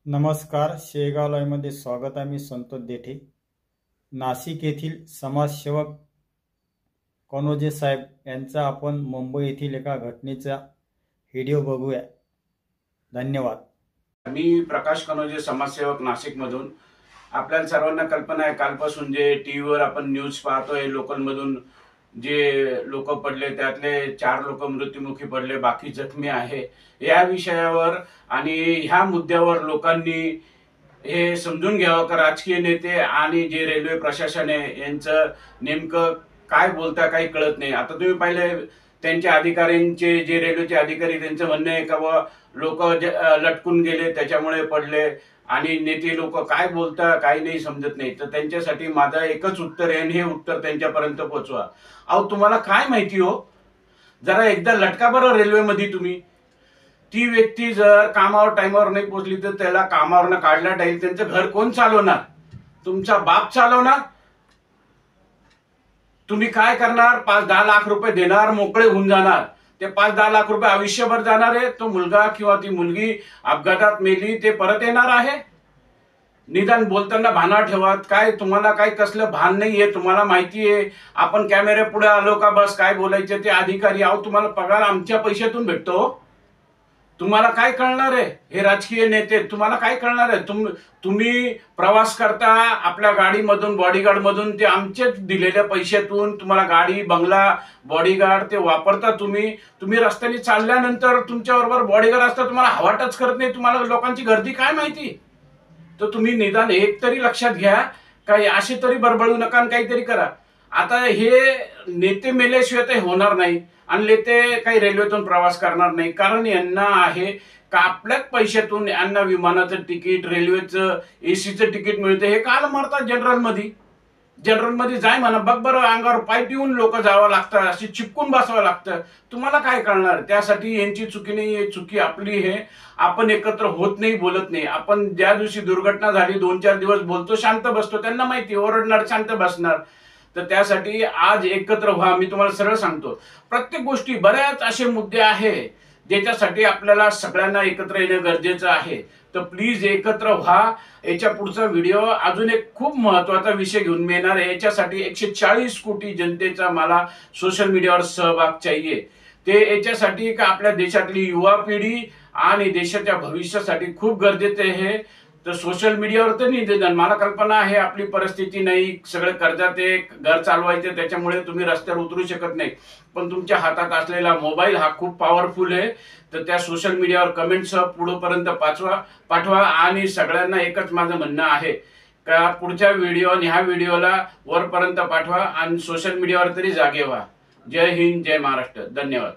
नमस्कार. शेगाव लाईव्हमध्ये स्वागत आहे. मी संतोष देठे. नाशिक येथील समाजसेवक कनोजे साहेब यांचा आपण मुंबई येथील एका घटनेचा व्हिडिओ बघूया. धन्यवाद. मी प्रकाश कनोजे, समाजसेवक, नाशिकमधून. आपल्याला सर्वांना कल्पना आहे, कालपासून जे टीव्हीवर आपण न्यूज पाहतोय, लोकलमधून जे लोक पडले त्यातले 4 लोक मृत्युमुखी पडले, बाकी जखमी आहे. या विषयावर आणि ह्या मुद्द्यावर लोकांनी हे समजून घ्यावं का राजकीय नेते आणि जे रेल्वे प्रशासन आहे यांचं नेमकं काय बोलता काही कळत नाही. आता तुम्ही पाहिले त्यांच्या अधिकाऱ्यांचे, जे रेल्वेचे अधिकारी, त्यांचं म्हणणं आहे का व लोक लटकून गेले त्याच्यामुळे पडले आणि नेते लोक काय बोलता काही नाही समजत नाही. तर त्यांच्यासाठी माझं एकच उत्तर आहे आणि हे उत्तर त्यांच्यापर्यंत पोहोचवा. अहो, तुम्हाला काय माहिती हो, जरा एकदा लटका बरं रेल्वेमध्ये. तुम्ही ती व्यक्ती जर कामावर टाइमवर नाही पोहोचली तर त्याला कामावरनं काढला जाईल. त्यांचं घर कोण चालवणार? तुमचा बाप चालवणार? तुम्ही काय करणार? 5-10 लाख रुपये देणार, मोकळे होऊन जाणार. ते 5-10 लाख रुपये आयुष्यभर जाणार आहे. तो मुलगा किंवा ती मुलगी अपघातात मेली, ते परत येणार आहे? निदान बोलताना भाना ठेवत. काय तुम्हाला काय कसलं भान नाहीये? तुम्हाला माहिती आहे आपण कॅमेरे पुढे आलो का बस काय बोलायचे ते अधिकारी. आहो, तुम्हाला पगार आमच्या पैशातून भेटतो. तुम्हाला काय कळणार आहे? हे राजकीय नेते तुम्हाला काय कळणार आहे? तुम्ही प्रवास करता आपल्या गाडीमधून, बॉडीगार्ड मधून, ते आमचेच दिलेल्या पैशातून तुम्हाला गाडी, बंगला, बॉडीगार्ड ते वापरता. तुम्ही रस्त्याने चालल्यानंतर तुमच्याबरोबर बॉडीगार्ड असतात, तुम्हाला हवा टच करत नाही. तुम्हाला लोकांची गर्दी काय माहिती? तर तुम्ही निदान एक तरी लक्षात घ्या, काही असे तरी बडबडू नका आणि काहीतरी करा. आता हे नेते मेल्याशिवाय ते होणार नाही आणि ते काही रेल्वेतून प्रवास करणार नाही. कारण यांना आहे का आपल्याच पैशातून यांना विमानाचं तिकीट, रेल्वेचं एसीचं तिकीट मिळतं. हे काल मरतात जनरलमध्ये जाय म्हणा, बघ बरं, अंगावर पाय ठेवून लोक जावं लागतं, अशी चिपकून बसावं लागतं. तुम्हाला काय कळणार? त्यासाठी यांची चुकी नाही, चुकी आपली आहे. आपण एकत्र होत नाही, बोलत नाही. आपण ज्या दिवशी दुर्घटना झाली 2-4 दिवस बोलतो, शांत बसतो. त्यांना माहिती ओरडणार, शांत बसणार. तर त्यासाठी आज एकत्र व्हा. मी तुम्हाला सरळ सांगतो, प्रत्येक गोष्टी, बऱ्याच असे मुद्दे आहे ज्याच्यासाठी आपल्याला सगळ्यांना एकत्र येणं गरजेचं आहे. तर प्लीज एकत्र व्हा. याच्या पुढचा व्हिडिओ अजून एक खूप महत्वाचा विषय घेऊन मी येणार आहे. याच्यासाठी 140 कोटी जनतेचा मला सोशल मीडियावर सहभाग चाहिए. ते याच्यासाठी का आपल्या देशातली युवा पिढी आणि देशाच्या भविष्यासाठी खूप गरजेचे आहे. तर सोशल मीडियावर तर निवेदन, मला कल्पना आहे आपली परिस्थिती नाही, सगळे कर्जात आहे, घर चालवायचे, त्याच्यामुळे तुम्ही रस्त्यावर उतरू शकत नाही. पण तुमच्या हातात असलेला मोबाईल हा खूप पॉवरफुल आहे. तर त्या सोशल मीडियावर कमेंट्ससह पुढेपर्यंत पाठवा. आणि सगळ्यांना एकच माझं म्हणणं आहे का पुढच्या व्हिडिओ आणि ह्या व्हिडिओला वरपर्यंत पाठवा आणि सोशल मीडियावर तरी जागे व्हा. जय हिंद, जय महाराष्ट्र. धन्यवाद.